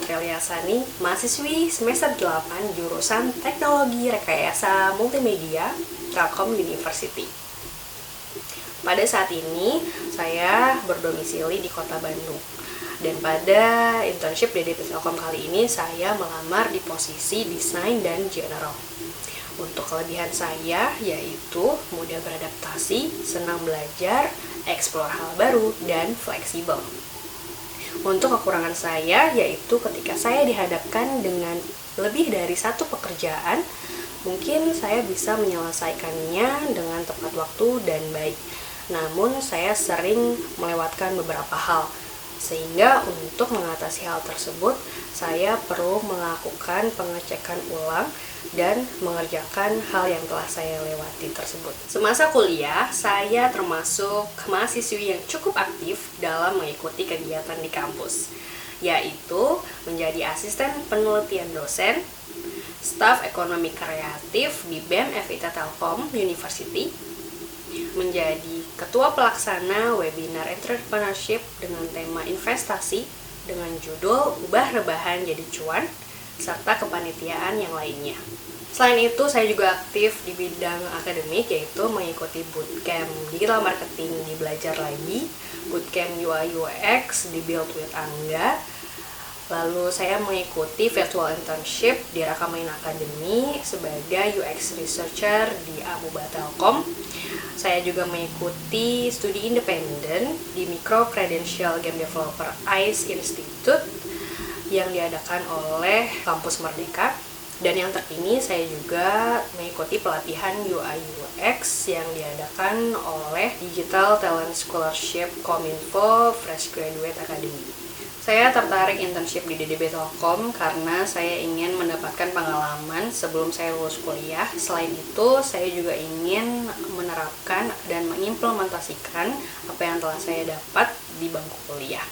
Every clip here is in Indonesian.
Putri Liasani, mahasiswi semester 8 jurusan Teknologi Rekayasa Multimedia, Telkom University. Pada saat ini, saya berdomisili di kota Bandung. Dan pada internship di DP Telkom kali ini, saya melamar di posisi desain dan general. Untuk kelebihan saya yaitu mudah beradaptasi, senang belajar, eksplor hal baru, dan fleksibel. Untuk kekurangan saya yaitu ketika saya dihadapkan dengan lebih dari satu pekerjaan, mungkin saya bisa menyelesaikannya dengan tepat waktu dan baik. Namun saya sering melewatkan beberapa hal. Sehingga untuk mengatasi hal tersebut, saya perlu melakukan pengecekan ulang dan mengerjakan hal yang telah saya lewati tersebut. Semasa kuliah, saya termasuk mahasiswi yang cukup aktif dalam mengikuti kegiatan di kampus, yaitu menjadi asisten penelitian dosen, staf ekonomi kreatif di BEM FIT Telkom University, menjadi ketua pelaksana webinar entrepreneurship dengan tema investasi dengan judul Ubah Rebahan Jadi Cuan, serta kepanitiaan yang lainnya. Selain itu, saya juga aktif di bidang akademik, yaitu mengikuti bootcamp digital marketing di Belajar Lagi, bootcamp UI UX di Build with Angga. Lalu saya mengikuti virtual internship di Rakamain Academy sebagai UX researcher di Amuba Telkom. Saya juga mengikuti studi independen di Micro Credential Game Developer ICE Institute yang diadakan oleh Kampus Merdeka. Dan yang terkini saya juga mengikuti pelatihan UI UX yang diadakan oleh Digital Talent Scholarship Kominfo Fresh Graduate Academy. Saya tertarik internship di DDB Telkom karena saya ingin mendapatkan pengalaman sebelum saya lulus kuliah. Selain itu, saya juga ingin menerapkan dan mengimplementasikan apa yang telah saya dapat di bangku kuliah.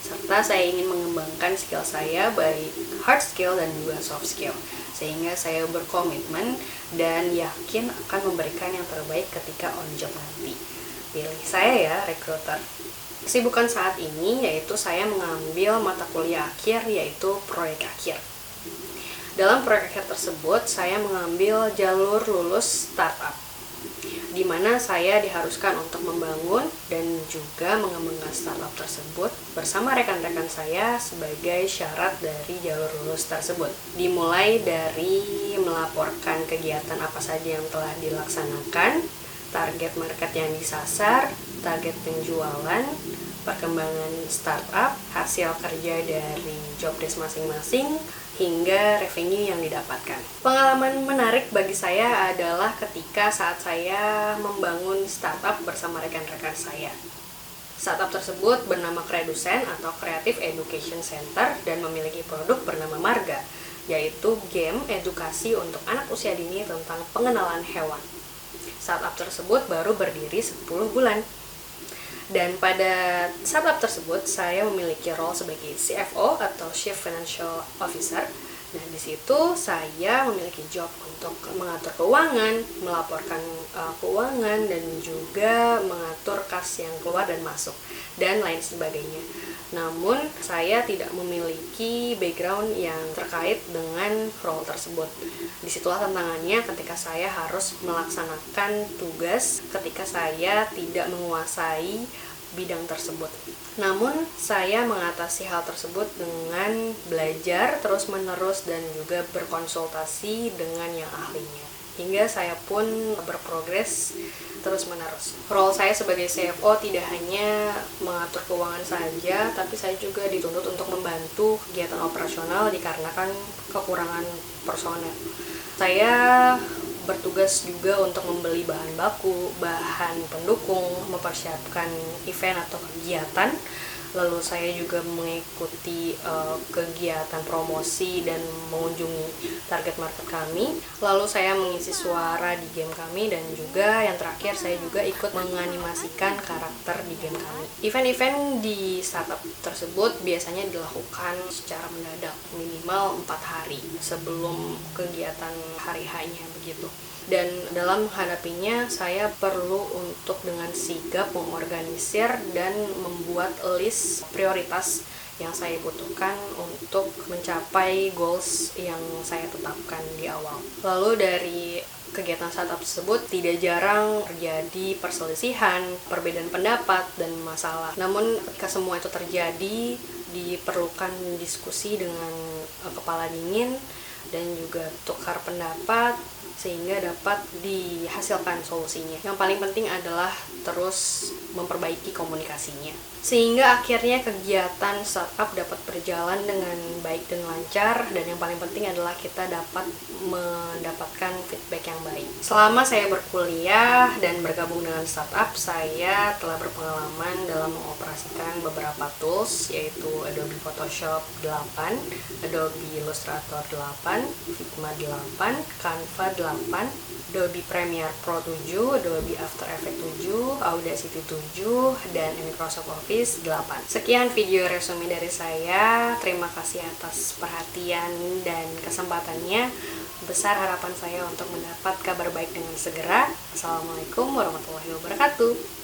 Serta saya ingin mengembangkan skill saya, baik hard skill dan juga soft skill. Sehingga saya berkomitmen dan yakin akan memberikan yang terbaik ketika on job nanti. Pilih saya ya, recruiter. Kesibukan saat ini yaitu saya mengambil mata kuliah akhir, yaitu proyek akhir. Dalam proyek akhir tersebut, saya mengambil jalur lulus startup, di mana saya diharuskan untuk membangun dan juga mengembangkan startup tersebut bersama rekan-rekan saya sebagai syarat dari jalur lulus tersebut. Dimulai dari melaporkan kegiatan apa saja yang telah dilaksanakan, target market yang disasar, target penjualan, perkembangan startup, hasil kerja dari job desk masing-masing, hingga revenue yang didapatkan. Pengalaman menarik bagi saya adalah ketika saat saya membangun startup bersama rekan-rekan saya. Startup tersebut bernama Credusen atau Creative Education Center dan memiliki produk bernama Marga, yaitu game edukasi untuk anak usia dini tentang pengenalan hewan. Startup tersebut baru berdiri 10 bulan. Dan pada startup tersebut saya memiliki role sebagai CFO atau Chief Financial Officer. Nah, di situ saya memiliki job untuk mengatur keuangan, melaporkan keuangan, dan juga mengatur kas yang keluar dan masuk, dan lain sebagainya. Namun, saya tidak memiliki background yang terkait dengan role tersebut. Disitulah tantangannya ketika saya harus melaksanakan tugas ketika saya tidak menguasai bidang tersebut. Namun, saya mengatasi hal tersebut dengan belajar terus-menerus dan juga berkonsultasi dengan yang ahlinya. Hingga saya pun berprogres terus-menerus. Role saya sebagai CFO tidak hanya mengatur keuangan saja, tapi saya juga dituntut untuk membantu kegiatan operasional dikarenakan kekurangan personel. Saya bertugas juga untuk membeli bahan baku, bahan pendukung, mempersiapkan event atau kegiatan. Lalu saya juga mengikuti kegiatan promosi dan mengunjungi target market kami. Lalu saya mengisi suara di game kami, dan juga yang terakhir saya juga ikut menganimasikan karakter di game kami. Event-event di startup tersebut biasanya dilakukan secara mendadak, minimal 4 hari sebelum kegiatan hari H-nya begitu. Dan dalam menghadapinya saya perlu untuk dengan sigap mengorganisir dan membuat list prioritas yang saya butuhkan untuk mencapai goals yang saya tetapkan di awal. Lalu dari kegiatan startup tersebut tidak jarang terjadi perselisihan, perbedaan pendapat, dan masalah. Namun ketika semua itu terjadi, diperlukan diskusi dengan kepala dingin dan juga tukar pendapat sehingga dapat dihasilkan solusinya. Yang paling penting adalah terus memperbaiki komunikasinya. Sehingga akhirnya kegiatan startup dapat berjalan dengan baik dan lancar, dan yang paling penting adalah kita dapat mendapatkan feedback yang baik. Selama saya berkuliah dan bergabung dengan startup, saya telah berpengalaman dalam mengoperasikan beberapa tools, yaitu Adobe Photoshop 8, Adobe Illustrator 8, Figma 8, Canva 8, Adobe Premiere Pro 7, Adobe After Effects 7, Audacity 7, dan Microsoft Office 8. Sekian video resume dari saya. Terima kasih atas perhatian dan kesempatannya. Besar harapan saya untuk mendapat kabar baik dengan segera. Assalamualaikum warahmatullahi wabarakatuh.